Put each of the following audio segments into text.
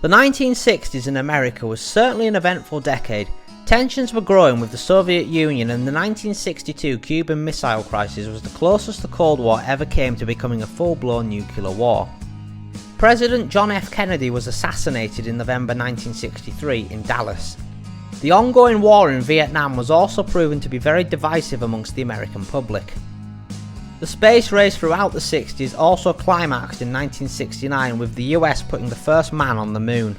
The 1960s in America was certainly an eventful decade. Tensions were growing with the Soviet Union, and the 1962 Cuban Missile Crisis was the closest the Cold War ever came to becoming a full-blown nuclear war. President John F. Kennedy was assassinated in November 1963 in Dallas. The ongoing war in Vietnam was also proven to be very divisive amongst the American public. The space race throughout the 60s also climaxed in 1969 with the US putting the first man on the moon.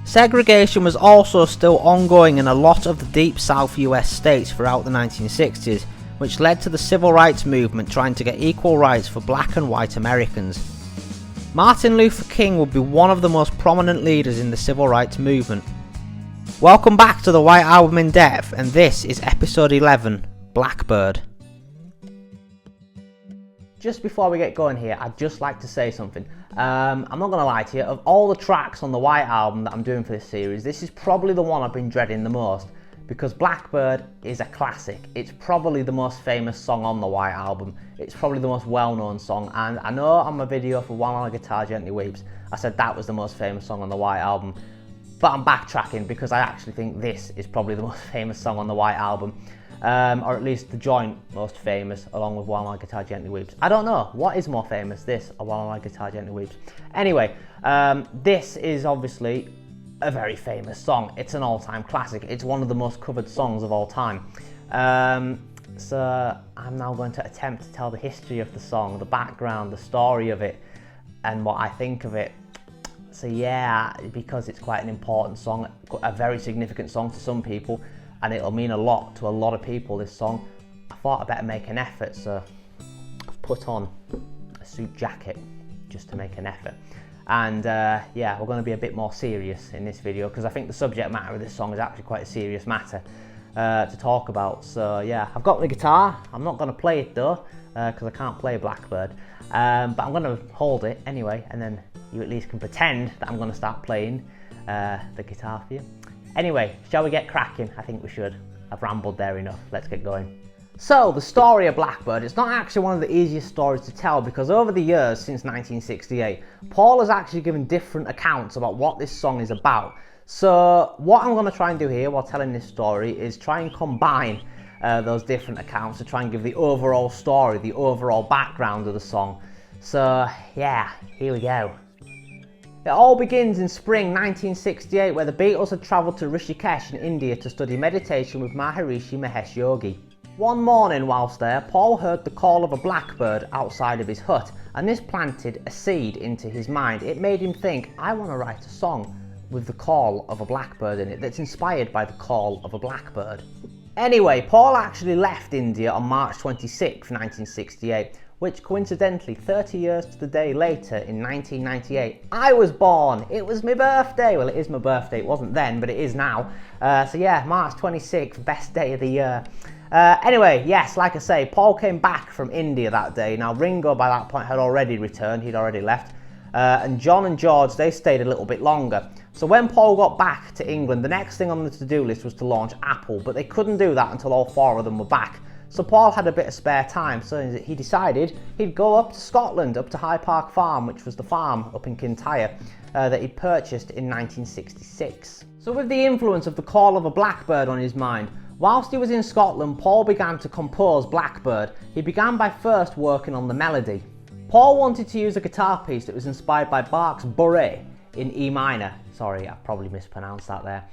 Segregation was also still ongoing in a lot of the deep South US states throughout the 1960s, which led to the civil rights movement trying to get equal rights for black and white Americans. Martin Luther King would be one of the most prominent leaders in the civil rights movement. Welcome back to the White Album in Depth, and this is episode 11, Blackbird. Just before we get going here, I'd just like to say something. I'm not going to lie to you, of all the tracks on the White Album that I'm doing for this series, this is probably the one I've been dreading the most, because Blackbird is a classic. It's probably the most famous song on the White Album. It's probably the most well-known song, and I know on my video for While My Guitar Gently Weeps, I said that was the most famous song on the White Album, but I'm backtracking because I actually think this is probably the most famous song on the White Album. Or at least the joint most famous, along with While My Guitar Gently Weeps. I don't know, what is more famous, this or While My Guitar Gently Weeps? Anyway, this is obviously a very famous song. It's an all-time classic. It's one of the most covered songs of all time. So I'm now going to attempt to tell the history of the song, the background, the story of it, and what I think of it. So yeah, because it's quite an important song, a very significant song to some people, and it'll mean a lot to a lot of people, this song, I thought I'd better make an effort, so I've put on a suit jacket just to make an effort. And yeah, we're going to be a bit more serious in this video, because I think the subject matter of this song is actually quite a serious matter to talk about. So yeah, I've got the guitar. I'm not going to play it though, because I can't play Blackbird, but I'm going to hold it anyway, and then you at least can pretend that I'm going to start playing the guitar for you. Anyway, shall we get cracking? I think we should. I've rambled there enough. Let's get going. So, the story of Blackbird, it's not actually one of the easiest stories to tell, because over the years since 1968, Paul has actually given different accounts about what this song is about. So, what I'm going to try and do here while telling this story is try and combine those different accounts to try and give the overall story, the overall background of the song. So, yeah, here we go. It all begins in spring 1968, where the Beatles had travelled to Rishikesh in India to study meditation with Maharishi Mahesh Yogi. One morning whilst there, Paul heard the call of a blackbird outside of his hut, and this planted a seed into his mind. It made him think, I want to write a song with the call of a blackbird in it that's inspired by the call of a blackbird. Anyway, Paul actually left India on March 26, 1968, which coincidentally 30 years to the day later in 1998, I was born. It was my birthday. Well, it is my birthday. It wasn't then, but it is now. So yeah, March 26th, best day of the year. Anyway, yes, like I say, Paul came back from India that day. Now, Ringo by that point had already returned. He'd already left. And John and George, they stayed a little bit longer. So when Paul got back to England, the next thing on the to-do list was to launch Apple, but they couldn't do that until all four of them were back. So Paul had a bit of spare time, so he decided he'd go up to Scotland, up to High Park Farm, which was the farm up in Kintyre that he'd purchased in 1966. So with the influence of the call of a blackbird on his mind, whilst he was in Scotland, Paul began to compose Blackbird. He began by first working on the melody. Paul wanted to use a guitar piece that was inspired by Bach's Bourrée in E minor. Sorry, I probably mispronounced that there.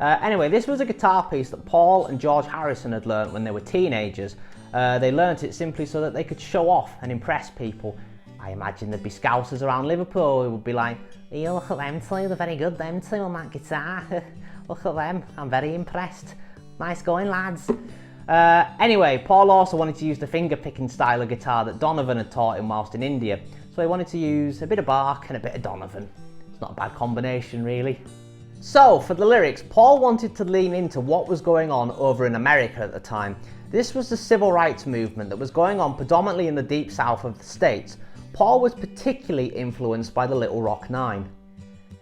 Anyway, this was a guitar piece that Paul and George Harrison had learnt when they were teenagers. They learnt it simply so that they could show off and impress people. I imagine there'd be scousers around Liverpool who would be like, hey, look at them two, they're very good, them two on that guitar. Look at them, I'm very impressed. Nice going, lads. Anyway, Paul also wanted to use the finger-picking style of guitar that Donovan had taught him whilst in India. So he wanted to use a bit of Bach and a bit of Donovan. It's not a bad combination, really. So, for the lyrics, Paul wanted to lean into what was going on over in America at the time. This was the civil rights movement that was going on predominantly in the deep south of the states. Paul was particularly influenced by the Little Rock Nine.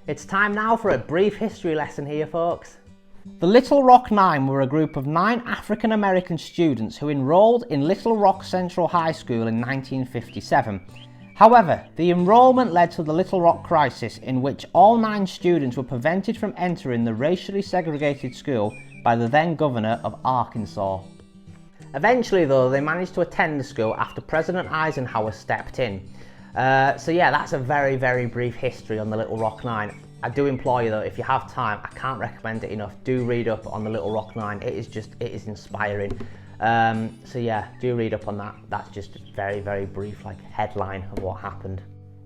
It's time now for a brief history lesson here, folks. The Little Rock Nine were a group of 9 African American students who enrolled in Little Rock Central High School in 1957. However, the enrollment led to the Little Rock crisis, in which all 9 students were prevented from entering the racially segregated school by the then governor of Arkansas. Eventually though, they managed to attend the school after President Eisenhower stepped in. So yeah, that's a very, very brief history on the Little Rock Nine. I do implore you though, if you have time, I can't recommend it enough. Do read up on the Little Rock Nine. It is inspiring. So yeah, do read up on that. That's just a very, very brief headline of what happened.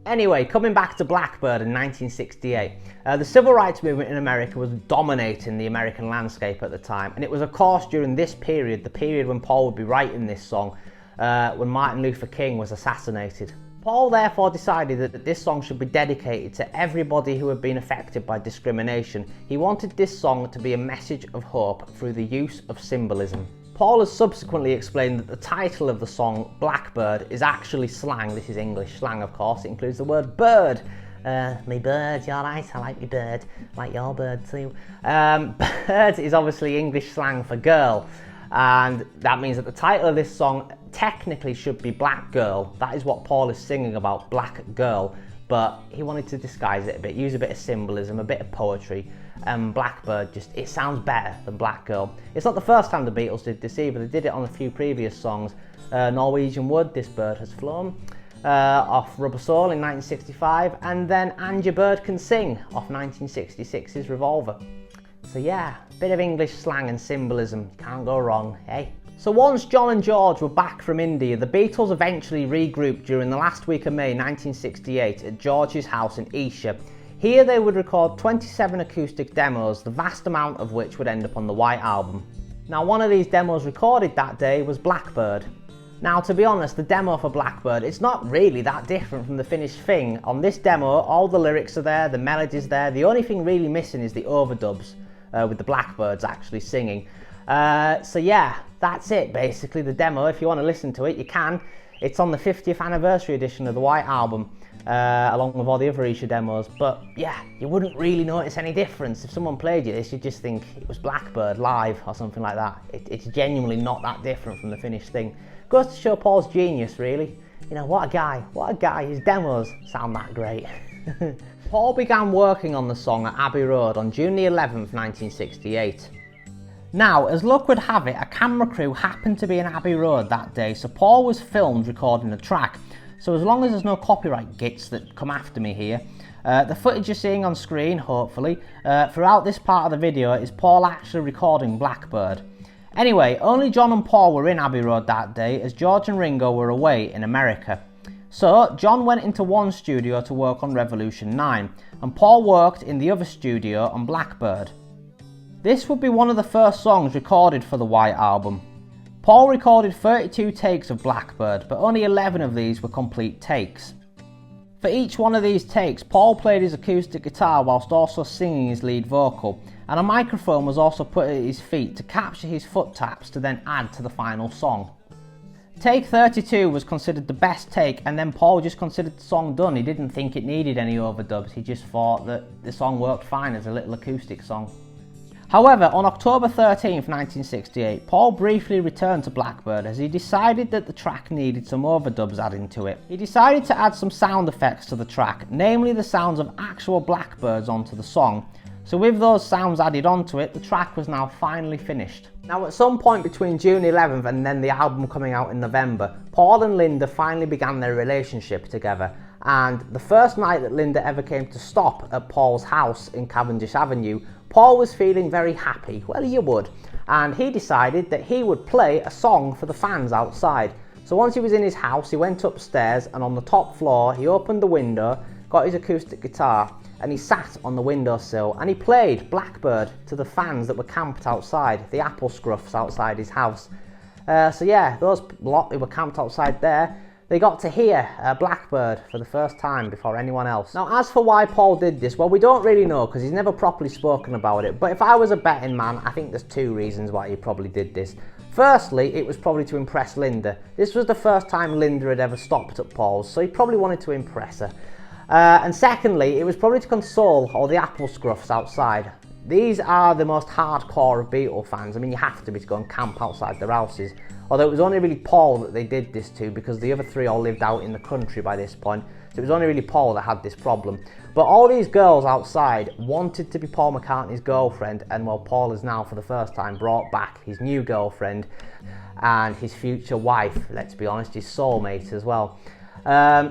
Anyway, coming back to Blackbird in 1968, the civil rights movement in America was dominating the American landscape at the time, and it was of course during this period, the period when Paul would be writing this song, when Martin Luther King was assassinated. Paul therefore decided that this song should be dedicated to everybody who had been affected by discrimination. He wanted this song to be a message of hope through the use of symbolism. Paul has subsequently explained that the title of the song, Blackbird, is actually slang. This is English slang, of course. It includes the word bird. Me bird, you're right, I like me bird. I like your bird too. Bird is obviously English slang for girl. And that means that the title of this song technically should be Black Girl. That is what Paul is singing about, Black Girl. But he wanted to disguise it a bit, use a bit of symbolism, a bit of poetry. Blackbird, it sounds better than Black Girl. It's not the first time the Beatles did this either. They did it on a few previous songs. Norwegian Wood, This Bird Has Flown, off Rubber Soul in 1965, and then And Your Bird Can Sing off 1966's Revolver. So yeah, a bit of English slang and symbolism, can't go wrong, eh? So once John and George were back from India, the Beatles eventually regrouped during the last week of May 1968 at George's house in Esher. Here they would record 27 acoustic demos, the vast amount of which would end up on the White Album. Now one of these demos recorded that day was Blackbird. Now to be honest, the demo for Blackbird, it's not really that different from the finished thing. On this demo, all the lyrics are there, the melody's there, the only thing really missing is the overdubs, with the Blackbirds actually singing. So yeah, that's it basically, the demo. If you want to listen to it, you can. It's on the 50th anniversary edition of the White Album, along with all the other Esher demos. But yeah, you wouldn't really notice any difference. If someone played you this, you'd just think it was Blackbird live or something like that. It's genuinely not that different from the finished thing. Goes to show Paul's genius, really. You know, what a guy, his demos sound that great. Paul began working on the song at Abbey Road on June the 11th, 1968. Now, as luck would have it, a camera crew happened to be in Abbey Road that day, so Paul was filmed recording a track. So as long as there's no copyright gits that come after me here, the footage you're seeing on screen, hopefully, throughout this part of the video is Paul actually recording Blackbird. Anyway, only John and Paul were in Abbey Road that day, as George and Ringo were away in America. So John went into one studio to work on Revolution 9, and Paul worked in the other studio on Blackbird. This would be one of the first songs recorded for the White Album. Paul recorded 32 takes of Blackbird, but only 11 of these were complete takes. For each one of these takes, Paul played his acoustic guitar whilst also singing his lead vocal, and a microphone was also put at his feet to capture his foot taps to then add to the final song. Take 32 was considered the best take, and then Paul just considered the song done. He didn't think it needed any overdubs, he just thought that the song worked fine as a little acoustic song. However, on October 13th, 1968, Paul briefly returned to Blackbird as he decided that the track needed some overdubs adding to it. He decided to add some sound effects to the track, namely the sounds of actual blackbirds onto the song. So with those sounds added onto it, the track was now finally finished. Now at some point between June 11th and then the album coming out in November, Paul and Linda finally began their relationship together. And the first night that Linda ever came to stop at Paul's house in Cavendish Avenue, Paul was feeling very happy, well you would, and he decided that he would play a song for the fans outside. So once he was in his house, he went upstairs, and on the top floor he opened the window, got his acoustic guitar, and he sat on the windowsill and he played Blackbird to the fans that were camped outside, the apple scruffs outside his house. So yeah, those lot who were camped outside there, they got to hear Blackbird for the first time before anyone else. Now as for why Paul did this, well we don't really know because he's never properly spoken about it, but if I was a betting man, I think there's two reasons why he probably did this. Firstly, it was probably to impress Linda. This was the first time Linda had ever stopped at Paul's, so he probably wanted to impress her. And secondly, it was probably to console all the apple scruffs outside. These are the most hardcore of Beatle fans. I mean, you have to be to go and camp outside their houses. Although it was only really Paul that they did this to, because the other three all lived out in the country by this point. So it was only really Paul that had this problem. But all these girls outside wanted to be Paul McCartney's girlfriend, and well, Paul has now for the first time brought back his new girlfriend and his future wife, let's be honest, his soulmate as well.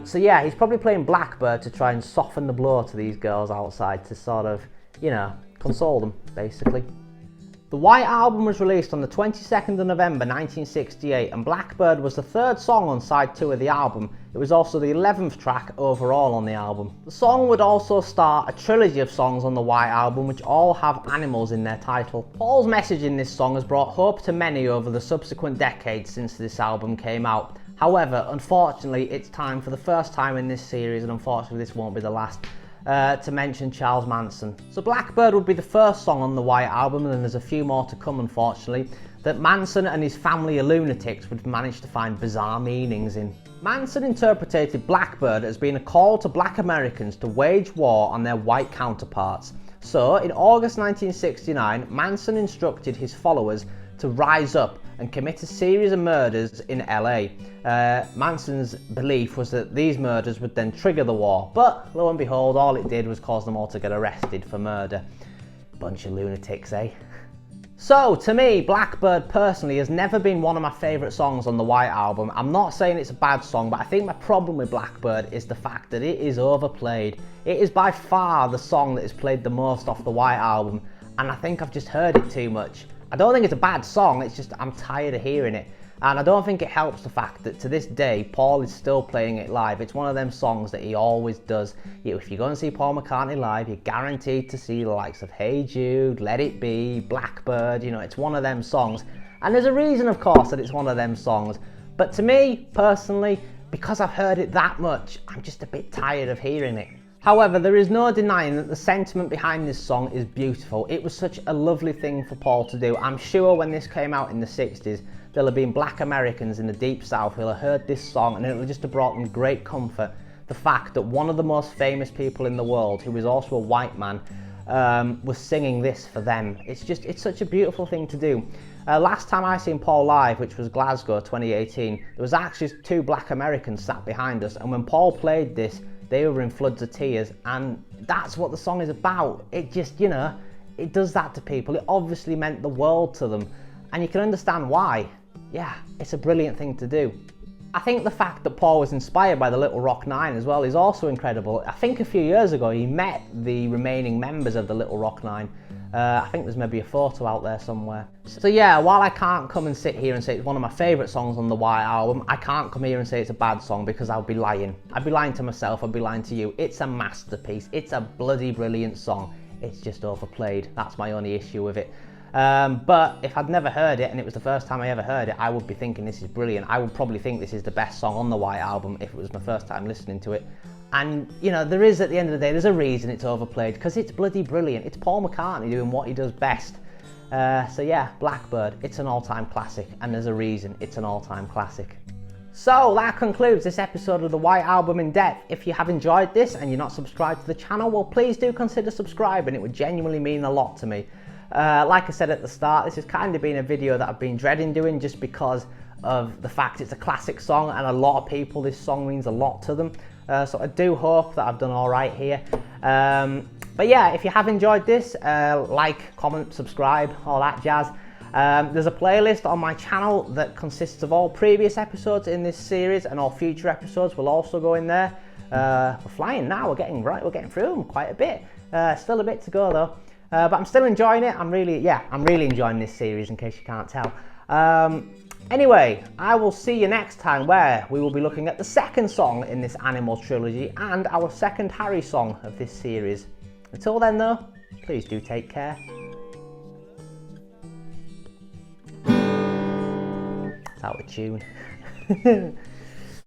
So yeah, he's probably playing Blackbird to try and soften the blow to these girls outside, to sort of, you know, console them, basically. The White Album was released on the 22nd of November 1968, and Blackbird was the third song on side 2 of the album. It was also the 11th track overall on the album. The song would also start a trilogy of songs on the White Album, which all have animals in their title. Paul's message in this song has brought hope to many over the subsequent decades since this album came out. However, unfortunately, it's time for the first time in this series, and unfortunately this won't be the last, to mention Charles Manson. So Blackbird would be the first song on the White Album, and then there's a few more to come, unfortunately, that Manson and his family of lunatics would manage to find bizarre meanings in. Manson interpreted Blackbird as being a call to black Americans to wage war on their white counterparts. So in August 1969, Manson instructed his followers to rise up and commit a series of murders in LA. Manson's belief was that these murders would then trigger the war, but lo and behold, all it did was cause them all to get arrested for murder. Bunch of lunatics, eh? So, to me, Blackbird personally has never been one of my favourite songs on the White Album. I'm not saying it's a bad song, but I think my problem with Blackbird is the fact that it is overplayed. It is by far the song that is played the most off the White Album, and I think I've just heard it too much. I don't think it's a bad song, it's just I'm tired of hearing it. And I don't think it helps the fact that to this day, Paul is still playing it live. It's one of them songs that he always does. If you go and see Paul McCartney live, you're guaranteed to see the likes of Hey Jude, Let It Be, Blackbird, you know, it's one of them songs. And there's a reason, of course, that it's one of them songs. But to me, personally, because I've heard it that much, I'm just a bit tired of hearing it. However, there is no denying that the sentiment behind this song is beautiful. It was such a lovely thing for Paul to do. I'm sure when this came out in the 60s, there'll have been black Americans in the Deep South who'll have heard this song, and it'll just have brought them great comfort. The fact that one of the most famous people in the world, who is also a white man, was singing this for them. It's such a beautiful thing to do. Last time I seen Paul live, which was Glasgow 2018, there was actually 2 black Americans sat behind us, and when Paul played this, they were in floods of tears, and that's what the song is about. It just, you know, it does that to people. It obviously meant the world to them, and you can understand why. Yeah, it's a brilliant thing to do. I think the fact that Paul was inspired by the Little Rock Nine as well is also incredible. I think a few years ago he met the remaining members of the Little Rock Nine. I think there's maybe a photo out there somewhere. So yeah, while I can't come and sit here and say it's one of my favourite songs on the White Album, I can't come here and say it's a bad song, because I'll be lying. I'd be lying to myself, I'd be lying to you. It's a masterpiece, it's a bloody brilliant song. It's just overplayed, that's my only issue with it. But if I'd never heard it and it was the first time I ever heard it, I would be thinking this is brilliant. I would probably think this is the best song on the White Album if it was my first time listening to it. And, you know, there is, at the end of the day, there's a reason it's overplayed, because it's bloody brilliant. It's Paul McCartney doing what he does best. So yeah, Blackbird, it's an all-time classic, and there's a reason it's an all-time classic. So that concludes this episode of the White Album in depth. If you have enjoyed this and you're not subscribed to the channel, well, please do consider subscribing. It would genuinely mean a lot to me. Like I said at the start, this has kind of been a video that I've been dreading doing, just because of the fact it's a classic song, and a lot of people, this song means a lot to them. So I do hope that I've done all right here. But yeah, if you have enjoyed this, like, comment, subscribe, all that jazz. There's a playlist on my channel that consists of all previous episodes in this series, and all future episodes will also go in there. We're flying now, we're getting through them quite a bit. Still a bit to go though. But I'm still enjoying it. I'm really enjoying this series, in case you can't tell. Anyway, I will see you next time, where we will be looking at the second song in this Animals trilogy and our second Harry song of this series. Until then though, please do take care. It's out of tune.